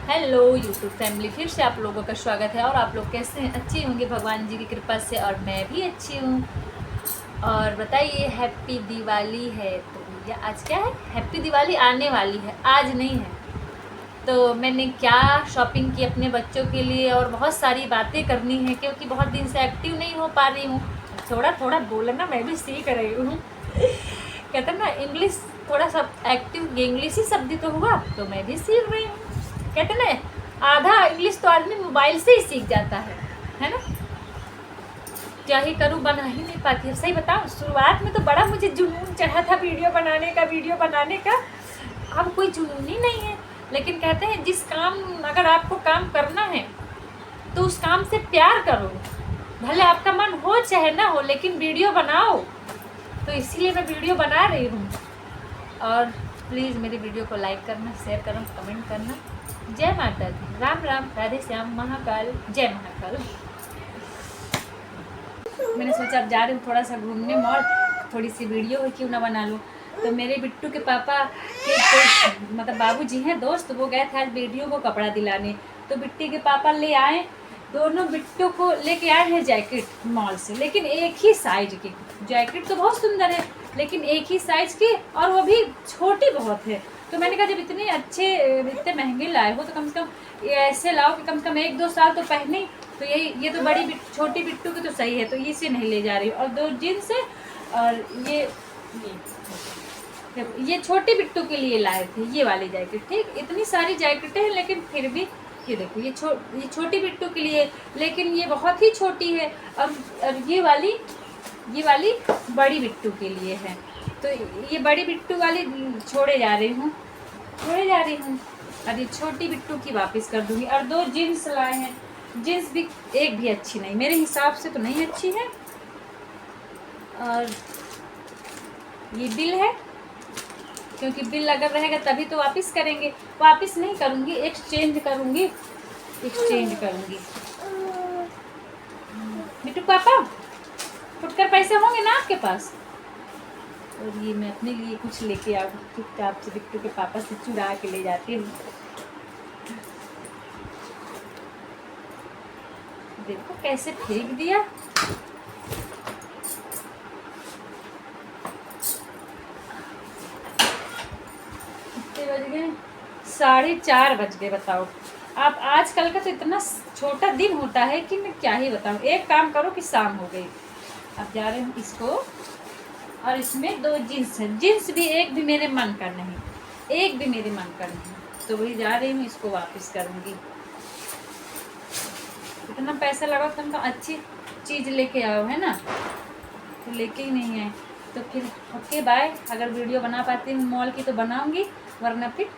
Hello YouTube family, फिर से आप लोगों का स्वागत है। और आप लोग कैसे हैं? अच्छे होंगे भगवान जी की कृपा से, और मैं भी अच्छी हूँ। और बताइए, हैप्पी दिवाली है। तो भैया आज क्या है? हैप्पी दिवाली आने वाली है, आज नहीं है। तो मैंने क्या शॉपिंग की अपने बच्चों के लिए, और बहुत सारी बातें करनी है क्योंकि बहुत दिन से एक्टिव नहीं हो पा रही हूँ। थोड़ा थोड़ा बोलना मैं भी सीख रही हूँ। कहते हैं ना, इंग्लिश थोड़ा सा एक्टिव, इंग्लिश ही शब्द तो हुआ, तो मैं भी सीख रही हूँ। कहते ना, आधा इंग्लिश तो आदमी मोबाइल से ही सीख जाता है ना। क्या ही करूँ, बना ही नहीं पाती है। सही बताऊँ, शुरुआत में तो बड़ा मुझे जुनून चढ़ा था वीडियो बनाने का। अब कोई जुनून ही नहीं है। लेकिन कहते हैं, जिस काम, अगर आपको काम करना है तो उस काम से प्यार करो। भले आपका मन हो चाहे ना हो, लेकिन वीडियो बनाओ। तो इसीलिए मैं वीडियो बना रही हूँ। और प्लीज़ मेरी वीडियो को लाइक करना, शेयर करना, कमेंट करना। जय माता दी, राम राम, राधे श्याम, महाकाल, जय महाकाल। मैंने सोचा अब जा रही हूँ थोड़ा सा घूमने मॉल, थोड़ी सी वीडियो क्यों ना बना लूँ। तो मेरे बिट्टू के पापा के कोई मतलब बाबूजी हैं दोस्त, वो गए थे आज बेटियों को कपड़ा दिलाने। तो बिट्टी के पापा ले आए, दोनों बिट्टू को लेके आए हैं जैकेट मॉल से, लेकिन एक ही साइज की। जैकेट तो बहुत सुंदर है, लेकिन एक ही साइज की, और वो भी छोटी बहुत है। तो मैंने कहा, जब इतने अच्छे, इतने महंगे लाए हो तो कम से कम ऐसे लाओ कि कम से कम 1-2 साल तो पहने। तो ये तो छोटी बिट्टू की तो सही है, तो इसे नहीं ले जा रही। और 2 जीन्स है, और ये छोटी बिट्टू के लिए लाए थे, ये वाली जैकेट। ठीक, इतनी सारी जैकेटें हैं, लेकिन फिर भी ये देखो, ये छोटी बिट्टू के लिए, लेकिन ये बहुत ही छोटी है। और ये वाली बड़ी बिट्टू के लिए है। तो ये बड़ी बिट्टू वाली छोड़े जा रही हूँ। और ये छोटी बिट्टू की वापस कर दूंगी। और 2 जीन्स लाए हैं, जीन्स भी एक भी अच्छी नहीं, मेरे हिसाब से तो नहीं अच्छी है। और ये बिल है, क्योंकि बिल अगर रहेगा तभी तो वापस करेंगे। वापस नहीं करूँगी, एक्सचेंज करूँगी। बिट्टू पापा, फुटकर पैसे होंगे ना आपके पास? और ये मैं अपने लिए कुछ लेके आऊँ, चुपचाप से बिट्टू के पापा से चुरा के ले जाती हूँ। देखो कैसे फेंक दिया। कितने बज गए? 4:30 बज गए। बताओ आप, आजकल का तो इतना छोटा दिन होता है कि मैं क्या ही बताऊँ। एक काम करो कि शाम हो गई। अब जा रहे हूँ इसको, और इसमें 2 जीन्स है। जीन्स भी एक भी मेरे मन का नहीं, तो वही जा रही हूँ, इसको वापस करूँगी। इतना पैसा लगा तुम तो अच्छी चीज़ लेके आओ, है ना, तो लेके ही नहीं आए। तो फिर ओके बाय। अगर वीडियो बना पाती हूँ मॉल की तो बनाऊँगी, वरना फिर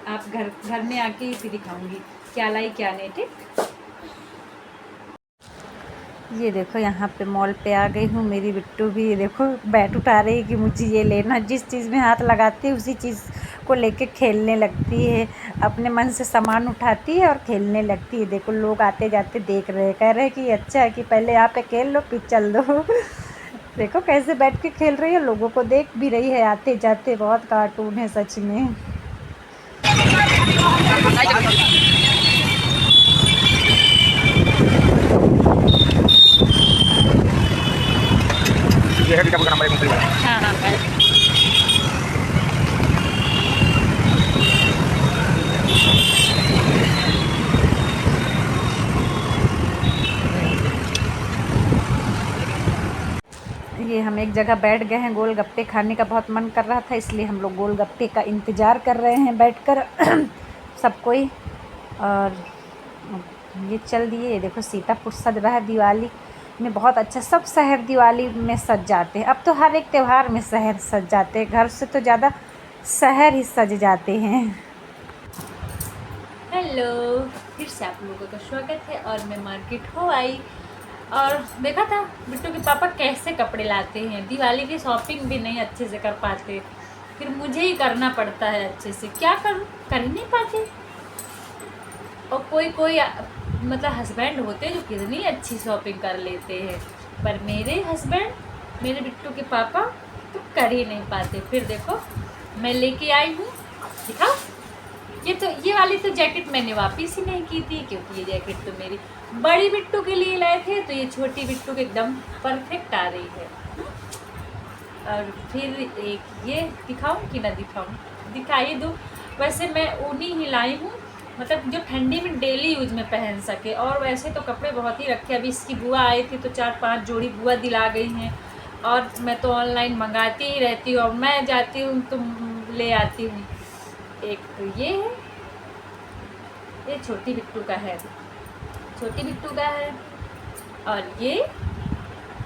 आप घर में आके ही फिर दिखाऊँगी क्या लाई क्या नहीं। ठीक, ये देखो यहाँ पे मॉल पे आ गई हूँ। मेरी बिट्टू भी देखो बैट उठा रही है कि मुझे ये लेना। जिस चीज़ में हाथ लगाती है उसी चीज़ को लेके खेलने लगती है। अपने मन से सामान उठाती है और खेलने लगती है। देखो लोग आते जाते देख रहे हैं, कह रहे हैं कि अच्छा है कि पहले यहाँ पे खेल लो फिर चल दो। देखो कैसे बैठ के खेल रही है, लोगों को देख भी रही है आते जाते। बहुत कार्टून है सच में। ये हम एक जगह बैठ गए हैं, गोलगप्पे खाने का बहुत मन कर रहा था, इसलिए हम लोग गोलगप्पे का इंतज़ार कर रहे हैं बैठकर। सब कोई। और ये चल दिए। ये देखो सीतापुर सज रहा है दिवाली में, बहुत अच्छा। सब शहर दिवाली में सज जाते हैं। अब तो हर एक त्यौहार में शहर सज जाते हैं, घर से तो ज़्यादा शहर ही सज जाते हैं। हेलो, फिर से आप लोगों का स्वागत है। और मैं मार्केट हो आई, और देखा था बिट्टू के पापा कैसे कपड़े लाते हैं। दिवाली की शॉपिंग भी नहीं अच्छे से कर पाते, फिर मुझे ही करना पड़ता है अच्छे से। क्या करूँ, कर ही नहीं पाते। और कोई मतलब हस्बैंड होते हैं जो कितनी अच्छी शॉपिंग कर लेते हैं, पर मेरे हस्बैंड, मेरे बिट्टू के पापा तो कर ही नहीं पाते। फिर देखो मैं लेके आई हूँ, दिखाओ ये वाली तो जैकेट मैंने वापस ही नहीं की थी, क्योंकि ये जैकेट तो मेरी बड़ी बिट्टू के लिए लाए थे, तो ये छोटी बिट्टू के एकदम परफेक्ट आ रही है। और फिर एक ये दिखाऊं कि ना दिखाऊं, दिखाई दूँ। वैसे मैं ऊनी ही लाई हूँ, मतलब जो ठंडी में डेली यूज में पहन सके। और वैसे तो कपड़े बहुत ही रखे, अभी इसकी बुआ आई थी तो 4-5 जोड़ी बुआ दिला गई हैं। और मैं तो ऑनलाइन मंगाती ही रहती हूँ, और मैं जाती हूँ तो ले आती हूँ। एक तो ये है, ये छोटी बिट्टू का है, छोटी बिट्टू का है। और ये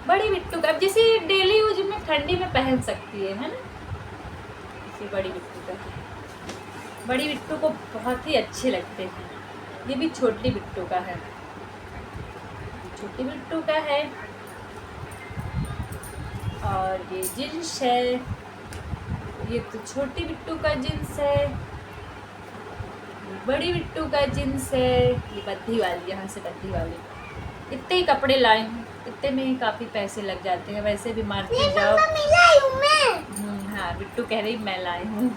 बड़ी बिट्टू का, जैसे डेली यूज में ठंडी में पहन सकती है ना। इसी बड़ी बिट्टू का, बड़ी बिट्टू को बहुत ही अच्छे लगते हैं। ये भी छोटी बिट्टू का है, छोटी बिट्टू का है। और ये जींस है, ये तो छोटी बिट्टू का जींस है, बड़ी बिट्टू का जींस है। ये बद्धी वाली, यहाँ से बद्धी वाली। इतने ही कपड़े लाए हूँ, इतने में ही काफ़ी पैसे लग जाते हैं। वैसे भी मार्केट जाओ। हाँ, बिट्टू कह रही मैं लाई हूँ।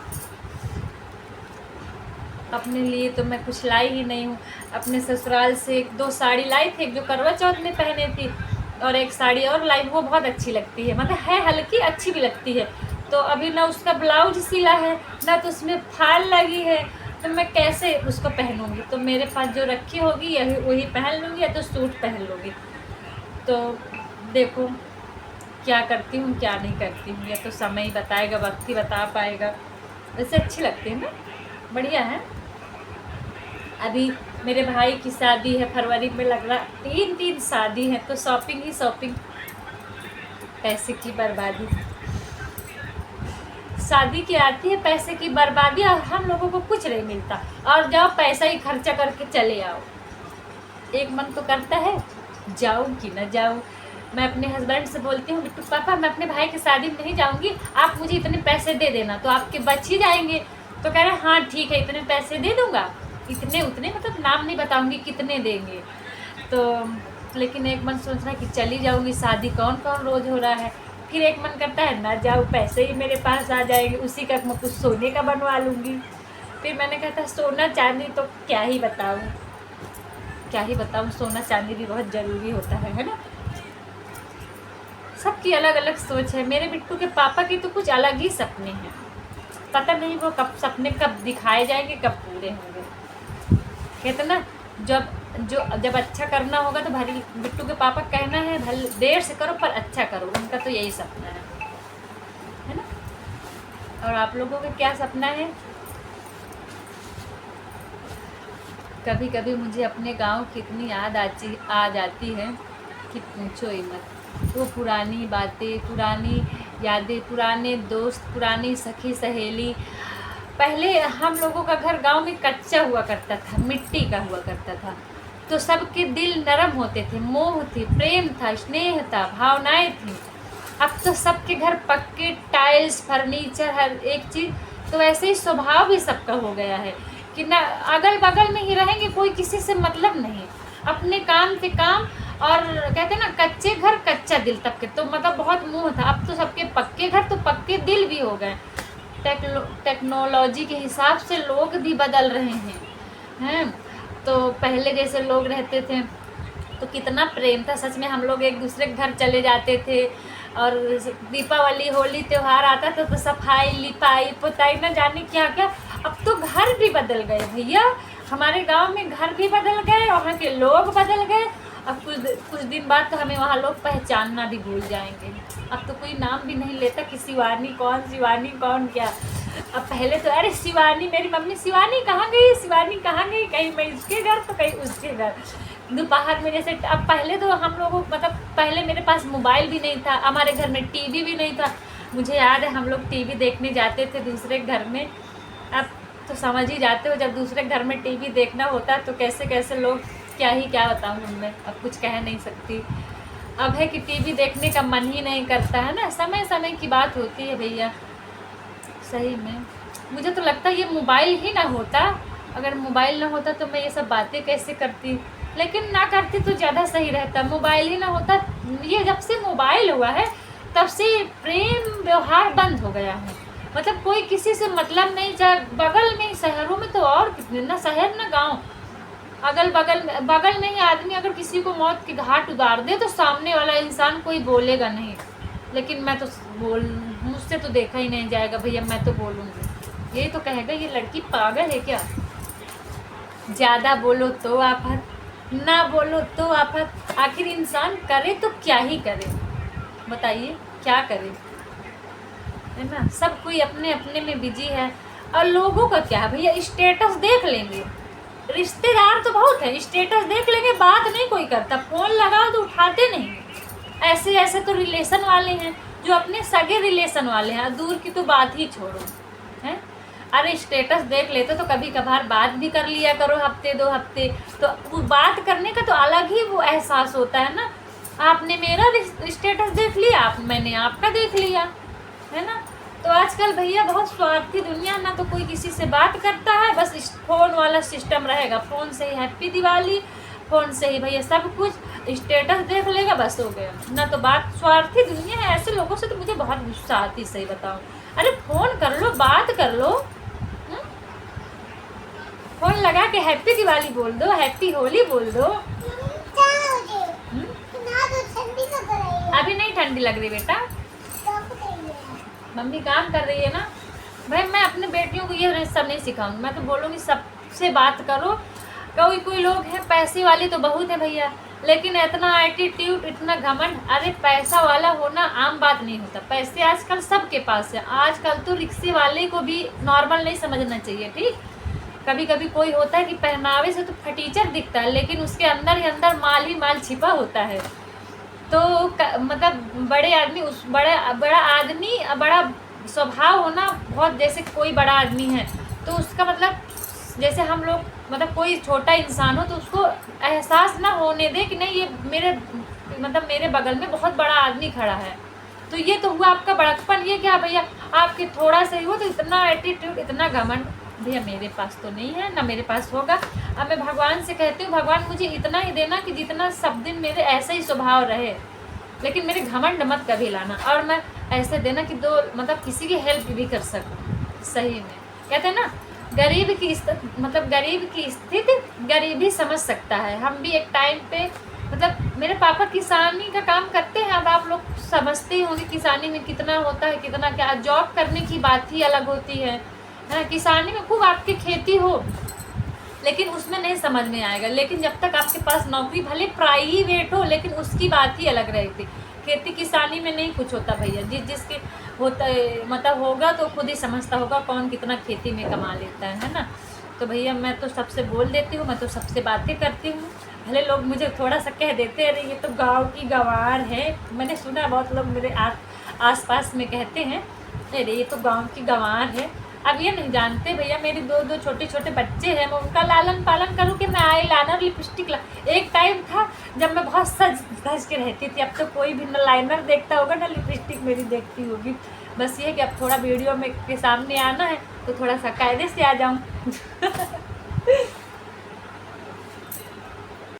अपने लिए तो मैं कुछ लाई ही नहीं हूँ। अपने ससुराल से 1-2 साड़ी लाई थी, एक जो करवा चौथ में पहने थी, और एक साड़ी और लाई, वो बहुत अच्छी लगती है, मतलब है हल्की, अच्छी भी लगती है। तो अभी ना उसका ब्लाउज सिला है, ना तो उसमें फाल लगी है, तो मैं कैसे उसको पहनूंगी। तो मेरे पास जो रखी होगी यही वही पहन लूँगी, या तो सूट पहन लूँगी। तो देखो क्या करती हूँ क्या नहीं करती हूँ, या तो समय ही बताएगा, वक्त ही बता पाएगा। वैसे अच्छी लगती है ना, बढ़िया है। अभी मेरे भाई की शादी है फरवरी में, लग रहा 3 शादी है, तो शॉपिंग ही शॉपिंग, पैसे की बर्बादी। शादी की आती है पैसे की बर्बादी, और हम लोगों को कुछ नहीं मिलता, और जाओ पैसा ही खर्चा करके चले आओ। एक मन तो करता है जाऊँ कि ना जाऊँ। मैं अपने हस्बैंड से बोलती हूँ, बिट्टू पापा मैं अपने भाई की शादी में नहीं जाऊँगी, आप मुझे इतने पैसे दे देना, तो आपके बच ही जाएंगे। तो कह रहे हाँ ठीक है, इतने पैसे दे दूँगा, इतने उतने मतलब नाम नहीं बताऊँगी कितने देंगे। तो लेकिन एक मन सोच रहा है कि चली जाऊँगी, शादी कौन कौन रोज़ हो रहा है। फिर एक मन करता है ना जाऊँ, पैसे ही मेरे पास आ जाएंगे, उसी का मैं कुछ सोने का बनवा लूँगी। फिर मैंने कहा था सोना चांदी तो क्या ही बताऊँ, क्या ही बताऊँ, सोना चांदी भी बहुत ज़रूरी होता है ना। सबकी अलग अलग सोच है। मेरे बिट्टू के पापा की तो कुछ अलग ही सपने हैं, पता नहीं वो कब सपने कब दिखाए जाएंगे, कब पूरे होंगे। कहते ना जब अच्छा करना होगा तो भारी बिट्टू के पापा कहना है भले देर से करो पर अच्छा करो, उनका तो यही सपना है ना। और आप लोगों का क्या सपना है? कभी कभी मुझे अपने गांव की इतनी याद आ जाती है कि पूछो ही मत। वो पुरानी बातें, पुरानी यादें, पुराने दोस्त, पुरानी सखी सहेली। पहले हम लोगों का घर गांव में कच्चा हुआ करता था, मिट्टी का हुआ करता था, तो सबके दिल नरम होते थे, मोह थी, प्रेम था, स्नेह था, भावनाएं थी। अब तो सबके घर पक्के, टाइल्स, फर्नीचर, हर एक चीज़। तो वैसे ही स्वभाव भी सबका हो गया है कि ना अगल बगल में ही रहेंगे, कोई किसी से मतलब नहीं, अपने काम पे काम। और कहते हैं ना कच्चे घर कच्चा दिल, तब के तो मतलब बहुत मुँह था। अब तो सबके पक्के घर तो पक्के दिल भी हो गए। टेक्नोलॉजी के हिसाब से लोग भी बदल रहे हैं। तो पहले जैसे लोग रहते थे तो कितना प्रेम था, सच में। हम लोग एक दूसरे के घर चले जाते थे, और दीपावली होली त्यौहार आता था तो सफाई, लिपाई, पुताई, न जाने क्या क्या। अब तो घर भी बदल गए भैया, हमारे गांव में घर भी बदल गए, वहाँ के लोग बदल गए। अब कुछ दिन बाद तो हमें वहाँ लोग पहचानना भी भूल जाएंगे। अब तो कोई नाम भी नहीं लेता कि शिवानी कौन क्या। अब पहले तो अरे शिवानी, मेरी मम्मी शिवानी कहाँ गई, शिवानी कहाँ गई, कहीं मैं इसके घर तो कहीं उसके घर। दोपहर में जैसे, अब पहले तो हम लोगों मतलब पहले मेरे पास मोबाइल भी नहीं था, हमारे घर में टीवी भी नहीं था। मुझे याद है हम लोग टीवी देखने जाते थे दूसरे घर में। अब तो समझ ही जाते हो, जब दूसरे घर में टीवी देखना होता तो कैसे कैसे लोग, क्या बताऊँ उनमें, अब कुछ कह नहीं सकती। अब है कि टीवी देखने का मन ही नहीं करता है ना, समय समय की बात होती है भैया। सही में मुझे तो लगता है ये मोबाइल ही ना होता, अगर मोबाइल ना होता तो मैं ये सब बातें कैसे करती, लेकिन ना करती तो ज़्यादा सही रहता। मोबाइल ही ना होता, ये जब से मोबाइल हुआ है तब से प्रेम व्यवहार बंद हो गया है। मतलब कोई किसी से मतलब नहीं, चाहे बगल में ही, शहरों में तो और कितने, ना शहर ना गांव, बगल में ही आदमी अगर किसी को मौत के घाट उतार दे तो सामने वाला इंसान कोई बोलेगा नहीं। लेकिन मैं तो मुझसे तो देखा ही नहीं जाएगा भैया, मैं तो बोलूँगी, यही तो कहेगा ये लड़की पागल है क्या। ज़्यादा बोलो तो आफत, ना बोलो तो आफत। आखिर इंसान करे तो क्या ही करे, बताइए क्या करे, है ना। सब कोई अपने अपने में बिजी है। और लोगों का क्या है भैया, स्टेटस देख लेंगे, रिश्तेदार तो बहुत है, स्टेटस देख लेंगे, बात नहीं कोई करता, फ़ोन लगाओ तो उठाते नहीं। ऐसे ऐसे तो रिलेशन वाले हैं जो अपने सगे रिलेशन वाले हैं, दूर की तो बात ही छोड़ो, हैं। अरे स्टेटस देख लेते तो कभी कभार बात भी कर लिया करो, हफ्ते 2 हफ्ते, तो वो बात करने का तो अलग ही वो एहसास होता है ना। आपने मेरा स्टेटस देख लिया, मैंने आपका देख लिया, है ना। तो आजकल भैया बहुत स्वार्थी दुनिया, ना तो कोई किसी से बात करता है, बस फ़ोन वाला सिस्टम रहेगा, फ़ोन से ही हैप्पी दिवाली, फ़ोन से ही भैया सब कुछ, स्टेटस देख लेगा, बस हो गया ना। तो बात, स्वार्थी दुनिया है, ऐसे लोगों से तो मुझे बहुत गुस्सा आती, सही बताऊँ। अरे फ़ोन कर लो, बात कर लो, फ़ोन लगा के हैप्पी दिवाली बोल दो, हैप्पी होली बोल दो। अभी नहीं ठंडी लग रही बेटा, मम्मी काम कर रही है ना। भाई मैं अपने बेटियों को ये सब नहीं सिखाऊंगी, मैं तो बोलूँगी सबसे बात करो। कोई लोग हैं पैसे वाले तो बहुत है भैया, लेकिन इतना एटीट्यूड, इतना घमंड, अरे पैसा वाला होना आम बात नहीं होता, पैसे आजकल सबके पास है। आजकल तो रिक्शे वाले को भी नॉर्मल नहीं समझना चाहिए, ठीक। कभी कभी कोई होता है कि पहनावे से तो फटीचर दिखता है, लेकिन उसके अंदर ही अंदर माल ही माल छिपा होता है। तो मतलब बड़े आदमी, उस बड़ा आदमी, बड़ा स्वभाव होना बहुत, जैसे कोई बड़ा आदमी है तो उसका मतलब, जैसे हम लोग मतलब कोई छोटा इंसान हो तो उसको एहसास ना होने दे कि नहीं ये मेरे बगल में बहुत बड़ा आदमी खड़ा है। तो ये तो हुआ आपका बड़कपन। ये क्या भैया, आपके थोड़ा सा ही हो तो इतना एटीट्यूड, इतना घमंड। भैया मेरे पास तो नहीं है, ना मेरे पास होगा। अब मैं भगवान से कहती हूँ, भगवान मुझे इतना ही देना कि जितना सब दिन मेरे ऐसा ही स्वभाव रहे, लेकिन मेरे घमंड मत कभी लाना। और मैं ऐसे देना कि मतलब किसी की हेल्प भी कर सकूँ। सही में कहते हैं ना, गरीब की स्थिति गरीब ही समझ सकता है। हम भी एक टाइम पे, मतलब मेरे पापा किसानी का काम करते हैं, अब आप लोग समझते ही होंगे किसानी में कितना होता है, कितना क्या। जॉब करने की बात ही अलग होती है ना। किसानी में खूब आपकी खेती हो, लेकिन उसमें नहीं समझ में आएगा। लेकिन जब तक आपके पास नौकरी, भले प्राइवेट हो, लेकिन उसकी बात ही अलग रहती। खेती किसानी में नहीं कुछ होता भैया, जिसके होता है मतलब होगा तो खुद ही समझता होगा कौन कितना खेती में कमा लेता है ना। तो भैया मैं तो सबसे बोल देती हूँ, मैं तो सबसे बातें करती हूँ। भले लोग मुझे थोड़ा सा कह देते, अरे ये तो गाँव की गंवार है। मैंने सुना बहुत लोग मेरे आस पास में कहते हैं, अरे ये तो गाँव की गंवार है। अब ये नहीं जानते भैया, मेरे दो छोटे छोटे बच्चे हैं, मैं उनका लालन पालन करूँ कि मैं आई लाइनर लिपस्टिक एक टाइम था जब मैं बहुत सज धज के रहती थी। अब तो कोई भी ना लाइनर देखता होगा ना लिपस्टिक मेरी देखती होगी। बस ये कि अब थोड़ा वीडियो में के सामने आना है तो थोड़ा सा कायदे से आ जाऊँ।